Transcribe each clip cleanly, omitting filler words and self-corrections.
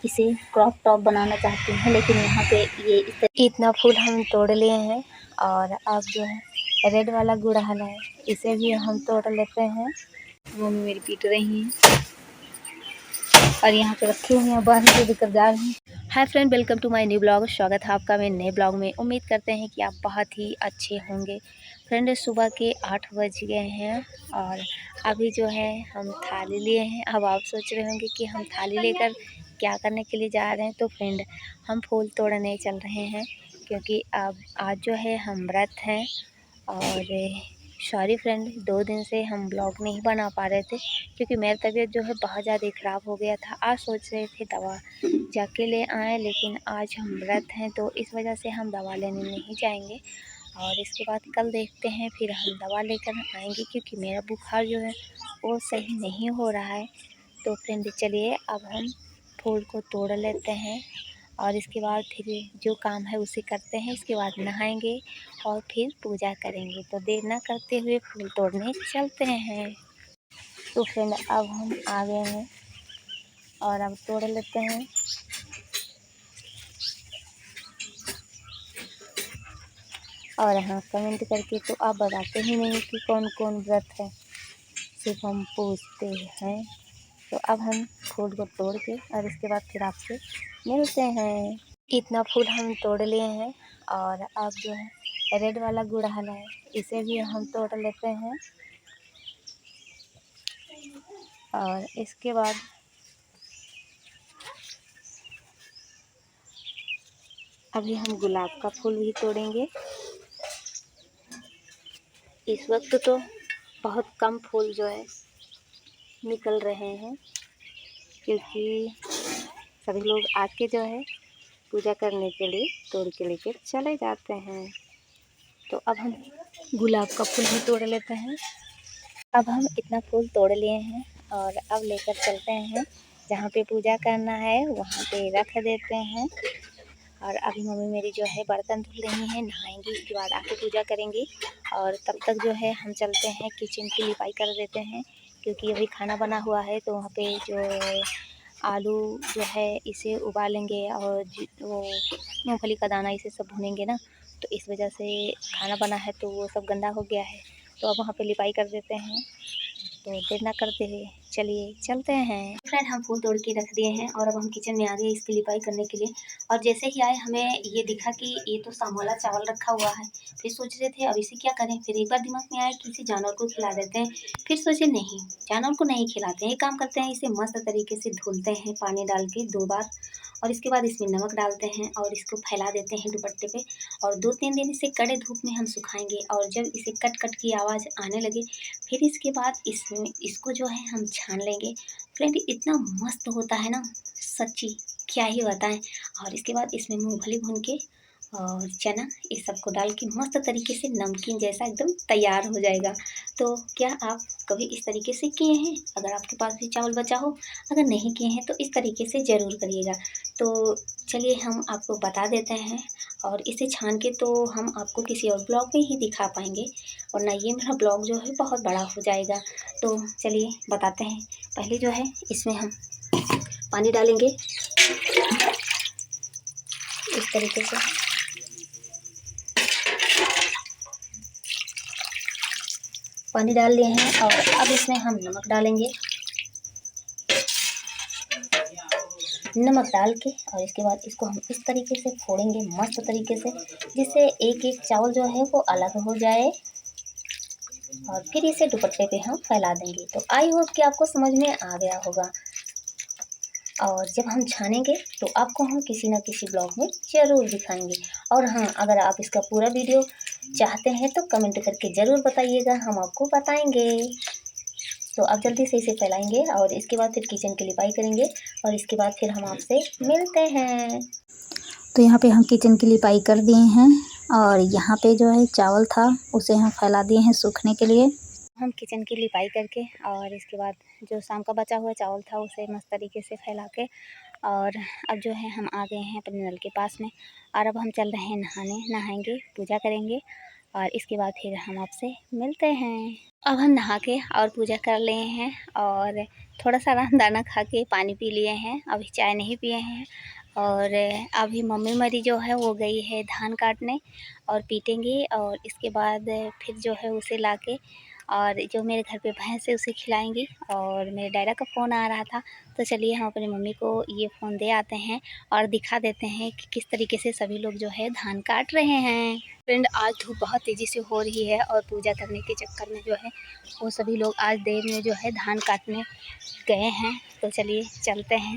इसे crop top बनाना चाहती हूँ, लेकिन यहाँ पे ये इतना फूल हम तोड़ लिए हैं। और अब जो है रेड वाला गुड़हल है, इसे भी हम तोड़ लेते हैं। मम्मी मेरी पीट रही हैं और यहाँ पे रखी हुई हैं, बाहर से लेकर जा रही हैं। Hi friend, welcome to my new blog. स्वागत है आपका मेरे नए ब्लॉग में। उम्मीद करते हैं कि आप बहुत ही अच्छे होंगे। फ्रेंड, सुबह के 8 बज गए हैं और अभी जो है हम थाली लिए हैं। अब आप सोच रहे होंगे कि हम थाली लेकर क्या करने के लिए जा रहे हैं। तो फ्रेंड, हम फूल तोड़ने चल रहे हैं, क्योंकि अब आज जो है हम व्रत हैं। और सॉरी फ्रेंड, 2 दिन से हम ब्लॉग नहीं बना पा रहे थे, क्योंकि मेरी तबीयत जो है बहुत ज़्यादा ख़राब हो गया था। आज सोच रहे थे दवा जाके ले आएँ, लेकिन आज हम व्रत हैं तो इस वजह से हम दवा लेने नहीं जाएंगे। और इसके बाद कल देखते हैं, फिर हम दवा लेकर आएंगे, क्योंकि मेरा बुखार जो है वो सही नहीं हो रहा है। तो फ्रेंड चलिए, अब हम फूल को तोड़ लेते हैं और इसके बाद फिर जो काम है उसे करते हैं। इसके बाद नहाएंगे और फिर पूजा करेंगे। तो देर ना करते हुए फूल तोड़ने चलते हैं। तो फ्रेंड, अब हम आ गए हैं और अब तोड़ लेते हैं। और हाँ, कमेंट करके तो आप बताते ही नहीं कि कौन कौन व्रत है, सिर्फ हम पूछते हैं। तो अब हम फूल को तोड़ के और इसके बाद फिर आपसे मिलते हैं। इतना फूल हम तोड़ लिए हैं और अब जो है रेड वाला गुड़हल है, इसे भी हम तोड़ लेते हैं। और इसके बाद अभी हम गुलाब का फूल भी तोड़ेंगे। इस वक्त तो बहुत कम फूल जो है निकल रहे हैं, क्योंकि सभी लोग आके जो है पूजा करने के लिए तोड़ के लेके चले जाते हैं। तो अब हम गुलाब का फूल भी तोड़ लेते हैं। अब हम इतना फूल तोड़ लिए हैं और अब लेकर चलते हैं जहाँ पे पूजा करना है, वहाँ पे रख देते हैं। और अभी मम्मी मेरी जो है बर्तन धुल रही हैं, नहाएंगी, इसके बाद आके पूजा करेंगी। और तब तक जो है हम चलते हैं किचन की लिपाई कर देते हैं, क्योंकि अभी खाना बना हुआ है। तो वहाँ पे जो आलू जो है इसे उबालेंगे और वो मूंगफली का दाना इसे सब भुनेंगे ना, तो इस वजह से खाना बना है तो वो सब गंदा हो गया है। तो अब वहाँ पे लिपाई कर देते हैं। तो देर ना करते हुए चलिए चलते हैं। फ्रेंड, हम फूल तोड़ के रख दिए हैं और अब हम किचन में आ गए इसकी लिपाई करने के लिए। और जैसे ही आए हमें ये दिखा कि ये तो सामवाला चावल रखा हुआ है। फिर सोच रहे थे अब इसे क्या करें, फिर एक बार दिमाग में आया कि इसे जानवर को खिला देते हैं। फिर सोचे नहीं, जानवर को नहीं खिलाते हैं, एक काम करते हैं, इसे मस्त तरीके से धुलते हैं पानी डाल के 2 बार। और इसके बाद इसमें नमक डालते हैं और इसको फैला देते हैं दुपट्टे पे। और 2-3 दिन इसे कड़े धूप में हम सुखाएंगे। और जब इसे कट कट की आवाज़ आने लगे, फिर इसके बाद इसमें इसको जो है हम छान लेंगे। फ्रेंड, इतना मस्त होता है ना, सच्ची क्या ही बताएं। और इसके बाद इसमें मूंगफली भून के और चना इस सबको डाल के मस्त तरीके से नमकीन जैसा एकदम तैयार हो जाएगा। तो क्या आप कभी इस तरीके से किए हैं? अगर आपके पास भी चावल बचा हो, अगर नहीं किए हैं तो इस तरीके से ज़रूर करिएगा। तो चलिए हम आपको बता देते हैं। और इसे छान के तो हम आपको किसी और ब्लॉग में ही दिखा पाएंगे, वरना ये मेरा ब्लॉग जो है बहुत बड़ा हो जाएगा। तो चलिए बताते हैं। पहले जो है इसमें हम पानी डालेंगे इस तरीके से। पानी डाल लिए हैं और अब इसमें हम नमक डालेंगे। नमक डाल के और इसके बाद इसको हम इस तरीके से फोड़ेंगे मस्त तरीके से, जिससे एक एक चावल जो है वो अलग हो जाए। और फिर इसे दुपट्टे पे हम फैला देंगे। तो आई होप कि आपको समझ में आ गया होगा। और जब हम छानेंगे तो आपको हम किसी न किसी ब्लॉग में ज़रूर दिखाएंगे। और हाँ, अगर आप इसका पूरा वीडियो चाहते हैं तो कमेंट करके ज़रूर बताइएगा, हम आपको बताएंगे। तो अब जल्दी से इसे फैलाएंगे और इसके बाद फिर किचन की लिपाई करेंगे और इसके बाद फिर हम आपसे मिलते हैं। तो यहाँ पे हम किचन की लिपाई कर दिए हैं और यहाँ पे जो है चावल था उसे हम फैला दिए हैं सूखने के लिए। हम किचन की लिपाई करके और इसके बाद जो शाम का बचा हुआ चावल था उसे मस्त तरीके से फैला के और अब जो है हम आ गए हैं अपने नल के पास में। और अब हम चल रहे हैं नहाने, नहाएंगे, पूजा करेंगे और इसके बाद फिर हम आपसे मिलते हैं। अब हम नहा के और पूजा कर लिए हैं और थोड़ा सा दाना खा के पानी पी लिए हैं, अभी चाय नहीं पिए हैं। और अभी मम्मी मेरी जो है वो गई है धान काटने और पीटेंगी, और इसके बाद फिर जो है उसे लाके और जो मेरे घर पे भैंस है उसे खिलाएंगी। और मेरे डैडा का फ़ोन आ रहा था, तो चलिए हम अपनी मम्मी को ये फ़ोन दे आते हैं और दिखा देते हैं कि किस तरीके से सभी लोग जो है धान काट रहे हैं। फ्रेंड, आज धूप बहुत तेज़ी से हो रही है और पूजा करने के चक्कर में जो है वो सभी लोग आज देर में जो है धान काटने गए हैं। तो चलिए चलते हैं।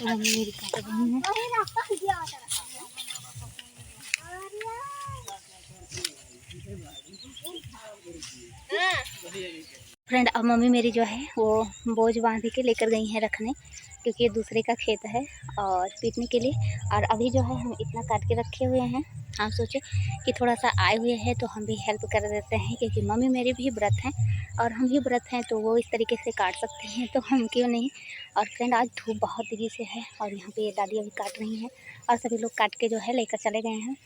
मम्मी मेरी काट रही है। फ्रेंड, अब मम्मी मेरी जो है वो बोझ बांध के लेकर गई हैं रखने, क्योंकि ये दूसरे का खेत है और पीटने के लिए। और अभी जो है हम इतना काट के रखे हुए हैं, हम सोचे कि थोड़ा सा आए हुए हैं तो हम भी हेल्प कर देते हैं, क्योंकि मम्मी मेरी भी व्रत हैं और हम भी व्रत हैं, तो वो इस तरीके से काट सकते हैं तो हम क्यों नहीं। और फ्रेंड, आज धूप बहुत तेज़ी से है और यहाँ पे ये दादी अभी काट रही हैं और सभी लोग काट के जो है लेकर चले गए हैं।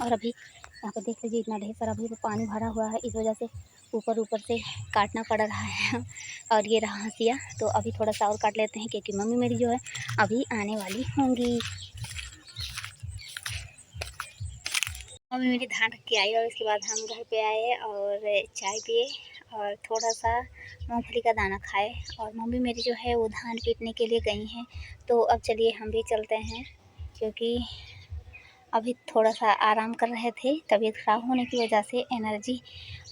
और अभी यहाँ पे देख लीजिए इतना ढेर सारा अभी तो पानी भरा हुआ है, इस वजह से ऊपर से काटना पड़ रहा है। और ये रहा हंसिया, तो अभी थोड़ा सा और काट लेते हैं, क्योंकि मम्मी मेरी जो है अभी आने वाली होंगी। मम्मी मेरी धान रख के आई और उसके बाद हम घर पे आए और चाय पिए और थोड़ा सा मूंगफली का दाना खाए। और मम्मी मेरी जो है वो धान पीटने के लिए गई हैं, तो अब चलिए हम भी चलते हैं, क्योंकि अभी थोड़ा सा आराम कर रहे थे। तबीयत ख़राब होने की वजह से एनर्जी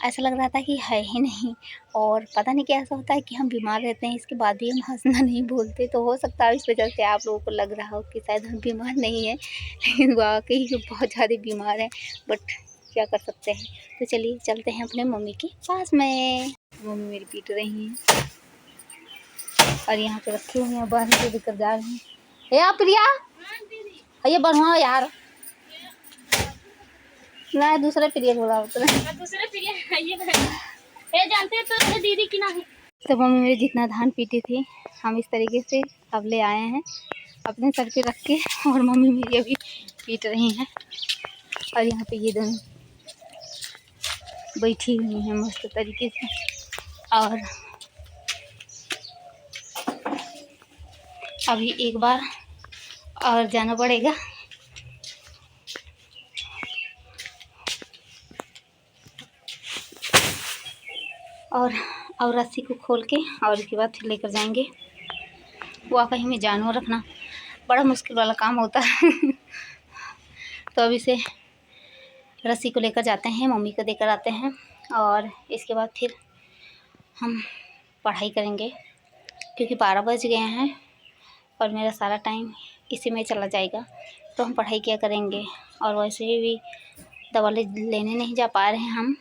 ऐसा लग रहा था कि है ही नहीं, और पता नहीं क्या ऐसा होता है कि हम बीमार रहते हैं, इसके बाद भी हम हंसना नहीं भूलते। तो हो सकता है इस वजह से आप लोगों को लग रहा हो कि शायद हम बीमार नहीं हैं, लेकिन वाकई बहुत ज़्यादा बीमार हैं, बट क्या कर सकते हैं। तो चलिए चलते हैं अपने मम्मी के पास में। मम्मी मेरी पीट रही हैं और यहाँ पे रखी हुई हैं, बाहर से लेकर जा रही हैं। ए प्रिया, ये बनवाओ यार। ना दूसरा प्रिया बोला दूसरा प्रिया ये जानते हैं तो दीदी की ना है। तो मम्मी मेरी जितना धान पीटी थी हम इस तरीके से अब ले आए हैं अपने सर पे रख के, और मम्मी मेरी अभी पीट रही हैं। और यहाँ पे ये दोनों बैठी हुई हैं मस्त तरीके से। और अभी एक बार और जाना पड़ेगा। और रस्सी को खोल के और उसके बाद फिर लेकर जाएंगे। वाकई में जानवर रखना बड़ा मुश्किल वाला काम होता है। तो अब इसे रस्सी को लेकर जाते हैं, मम्मी को देकर आते हैं और इसके बाद फिर हम पढ़ाई करेंगे, क्योंकि 12 बज गए हैं और मेरा सारा टाइम इसी में चला जाएगा। तो हम पढ़ाई क्या करेंगे, और वैसे भी दवा लेने नहीं जा पा रहे हैं हम,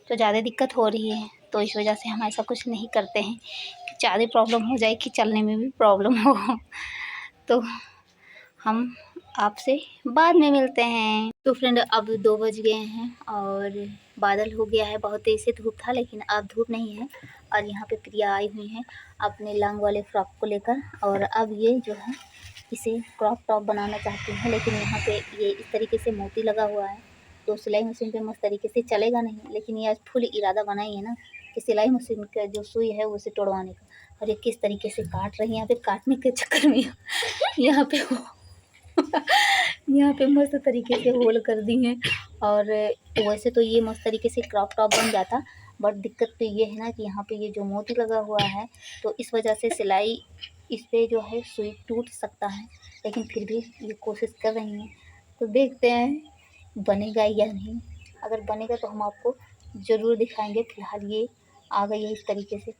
तो ज़्यादा दिक्कत हो रही है। तो इस वजह से हम ऐसा कुछ नहीं करते हैं कि ज़्यादा प्रॉब्लम हो जाए कि चलने में भी प्रॉब्लम हो। तो हम आपसे बाद में मिलते हैं। तो फ्रेंड, अब 2 बज गए हैं और बादल हो गया है, बहुत तेज़ से धूप था लेकिन अब धूप नहीं है। और यहाँ पे प्रिया आई हुई हैं अपने लॉन्ग वाले फ्रॉक को लेकर, और अब ये जो है इसे क्रॉप टॉप बनाना चाहती हैं, लेकिन यहाँ पे ये इस तरीके से मोती लगा हुआ है तो सिलाई मशीन पे मस्त तरीके से चलेगा नहीं। लेकिन ये आज फुल इरादा बनाई है ना कि सिलाई मशीन का जो सुई है उसे तोड़वाने का। और ये किस तरीके से काट रही है, यहाँ पे काटने के चक्कर में यहाँ पे यहाँ पे मस्त तरीके से होल कर दी हैं। और वैसे तो ये मस्त तरीके से क्रॉप टॉप बन जाता, बट दिक्कत तो ये है ना कि यहाँ पे ये जो मोती लगा हुआ है तो इस वजह से सिलाई इस पर जो है सुई टूट सकता है। लेकिन फिर भी ये कोशिश कर रही हैं, तो देखते हैं बनेगा या नहीं। अगर बनेगा तो हम आपको ज़रूर दिखाएंगे। फिलहाल ये आ गई है इस तरीके से,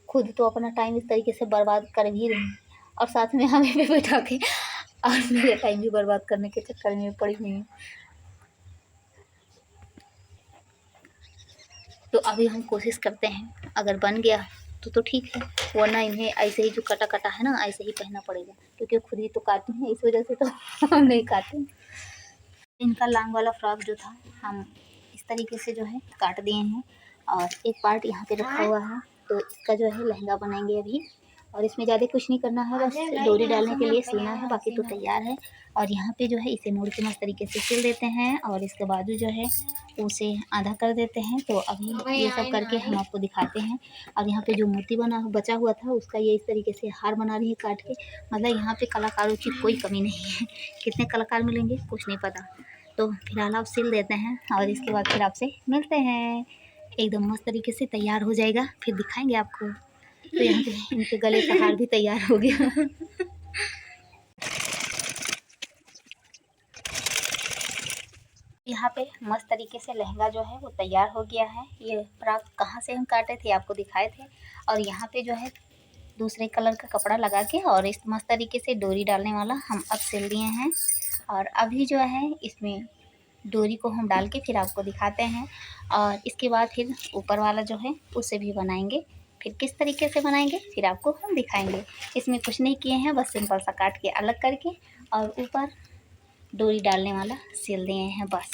खुद तो अपना टाइम इस तरीके से बर्बाद कर भी रही और साथ में हमें भी बैठा के और मेरा टाइम भी बर्बाद करने के चक्कर में पड़ी हुई हूँ। तो अभी हम कोशिश करते हैं, अगर बन गया तो ठीक है, वरना इन्हें ऐसे ही जो कटा कटा है ना ऐसे ही पहनना पड़ेगा, क्योंकि खुद ही तो काटी हैं, इस वजह से तो हम नहीं काटे। इनका लॉन्ग वाला फ्रॉक जो था हम इस तरीके से जो है काट दिए हैं, और एक पार्ट यहाँ पे रखा हुआ है, तो इसका जो है लहंगा बनाएंगे अभी। और इसमें ज़्यादा कुछ नहीं करना है, बस डोरी डालने के लिए सिलना है, बाकी तो तैयार है। और यहाँ पे जो है इसे मोड़ के मस्त तरीके से सिल देते हैं और इसके बाजू जो है उसे आधा कर देते हैं। तो अभी ये सब करके हम आपको दिखाते हैं। और यहाँ पे जो मोती बचा हुआ था उसका ये इस तरीके से हार बना रही है काट के। मतलब यहाँ पे कलाकारों की कोई कमी नहीं है। कितने कलाकार मिलेंगे कुछ नहीं पता। तो फिलहाल आप सिल देते हैं और इसके बाद फिर आपसे मिलते हैं। एकदम मस्त तरीके से तैयार हो जाएगा, फिर दिखाएंगे आपको। तो यहाँ पे इनके गले का हार भी तैयार हो गया। यहाँ पे मस्त तरीके से लहंगा जो है वो तैयार हो गया है। ये फ्रॉक कहाँ से हम काटे थे आपको दिखाए थे। और यहाँ पे जो है दूसरे कलर का कपड़ा लगा के और इस मस्त तरीके से डोरी डालने वाला हम अब सिल दिए हैं। और अभी जो है इसमें डोरी को हम डाल के फिर आपको दिखाते हैं। और इसके बाद फिर ऊपर वाला जो है उसे भी बनाएंगे। फिर किस तरीके से बनाएंगे फिर आपको हम दिखाएंगे। इसमें कुछ नहीं किए हैं, बस सिंपल सा काट के अलग करके और ऊपर डोरी डालने वाला सिल दिए हैं बस।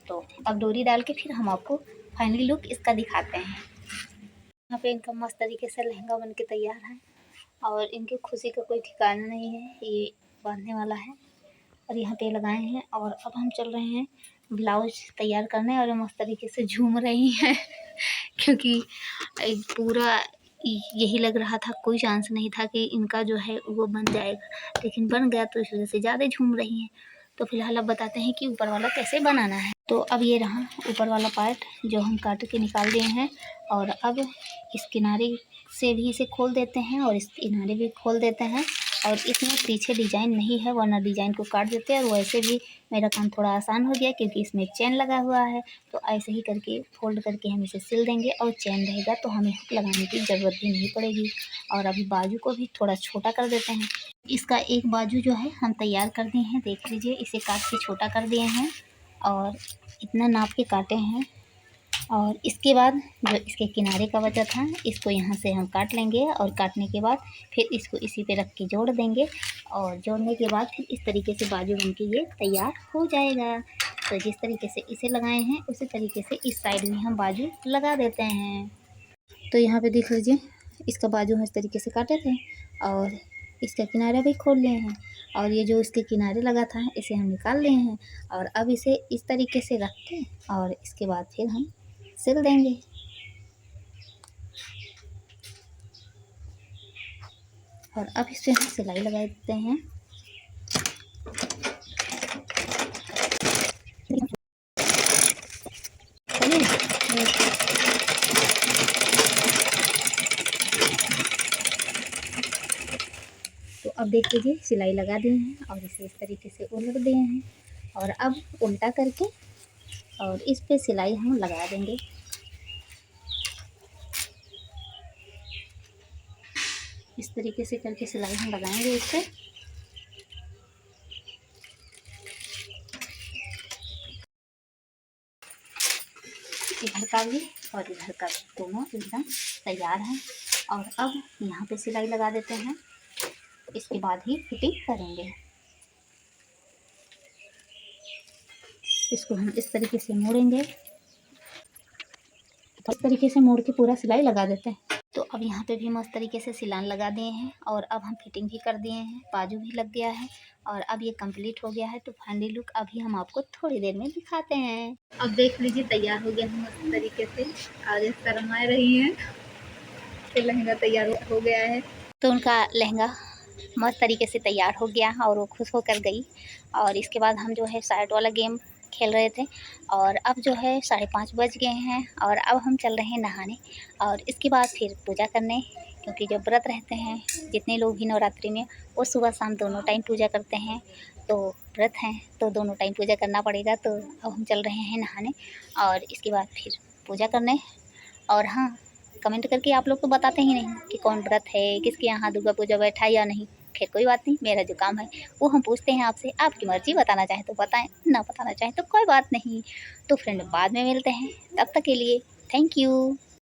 तो अब डोरी डाल के फिर हम आपको फाइनली लुक इसका दिखाते हैं। यहाँ पे इनका मस्त तरीके से लहंगा बन के तैयार है और इनकी खुशी का कोई ठिकाना नहीं है। ये बांधने वाला है और यहाँ पे लगाए हैं। और अब हम चल रहे हैं ब्लाउज तैयार करने और मस्त तरीके से झूम रही हैं क्योंकि पूरा यही लग रहा था, कोई चांस नहीं था कि इनका जो है वो बन जाएगा, लेकिन बन गया तो इस वजह से ज़्यादा झूम रही हैं। तो फिलहाल अब बताते हैं कि ऊपर वाला कैसे बनाना है। तो अब ये रहा ऊपर वाला पार्ट जो हम काट के निकाल दिए हैं। और अब इस किनारे से भी इसे खोल देते हैं और इस किनारे भी खोल देते हैं। और इसमें पीछे डिज़ाइन नहीं है, वरना डिज़ाइन को काट देते हैं। और वैसे भी मेरा काम थोड़ा आसान हो गया क्योंकि इसमें चेन लगा हुआ है। तो ऐसे ही करके फोल्ड करके हम इसे सिल देंगे और चेन रहेगा तो हमें हुक लगाने की ज़रूरत भी नहीं पड़ेगी। और अभी बाजू को भी थोड़ा छोटा कर देते हैं। इसका एक बाजू जो है हम तैयार कर दिए हैं, देख लीजिए। इसे काट के छोटा कर दिए हैं और इतना नाप के काटे हैं। और इसके बाद जो इसके किनारे का बचा था इसको यहाँ से हम काट लेंगे और काटने के बाद फिर इसको इसी पे रख के जोड़ देंगे। और जोड़ने के बाद फिर इस तरीके से बाजू बन के ये तैयार हो जाएगा। तो जिस तरीके से इसे लगाए हैं उसी तरीके से इस साइड में हम बाजू लगा देते हैं। तो यहाँ पे देख लीजिए, इसका बाजू हम इस तरीके से काटे थे और इसका किनारा भी खोल लिए हैं। और ये जो इसके किनारे लगा था इसे हम निकाल लिए हैं। और अब इसे इस तरीके से रख के और इसके बाद फिर हम सिल देंगे। और अब इस पे हम सिलाई लगा देते हैं। तो अब देख लीजिए सिलाई लगा दिए हैं और इसे इस तरीके से उलट दिए हैं। और अब उल्टा करके और इस पे सिलाई हम लगा देंगे। इस तरीके से करके सिलाई हम लगाएंगे इस पे। इधर का भी और इधर का भी दोनों एकदम तैयार हैं। और अब यहाँ पे सिलाई लगा देते हैं, इसके बाद ही फिटिंग करेंगे। इसको हम इस तरीके से मोड़ेंगे, तो इस तरीके से मोड़ के पूरा सिलाई लगा देते हैं। तो अब यहाँ पे भी मस्त तरीके से सिलान लगा दिए हैं और अब हम फिटिंग भी कर दिए हैं, बाजू भी लग गया है और अब ये कंप्लीट हो गया है। तो फाइनली लुक अभी हम आपको थोड़ी देर में दिखाते हैं। अब देख लीजिए तैयार हो गया है मस्त तरीके से और ये शर्मा रही हैं कि लहंगा तैयार हो गया है। तो उनका लहंगा मस्त तरीके से तैयार हो गया और वो खुश होकर गई। और इसके बाद हम जो है साइड वाला गेम खेल रहे थे और अब जो है 5:30 बज गए हैं और अब हम चल रहे हैं नहाने और इसके बाद फिर पूजा करने। क्योंकि जो व्रत रहते हैं जितने लोग भी नवरात्रि में वो सुबह शाम दोनों टाइम पूजा करते हैं। तो व्रत हैं तो दोनों टाइम पूजा करना पड़ेगा। तो अब हम चल रहे हैं नहाने और इसके बाद फिर पूजा करने। और हाँ, कमेंट करके आप लोग तो बताते ही नहीं कि कौन व्रत है, किसके यहाँ दुर्गा पूजा बैठा या नहीं। खैर कोई बात नहीं, मेरा जो काम है वो हम पूछते हैं आपसे। आपकी मर्ज़ी, बताना चाहें तो बताएं, ना बताना चाहें तो कोई बात नहीं। तो फ्रेंड बाद में मिलते हैं, तब तक के लिए थैंक यू।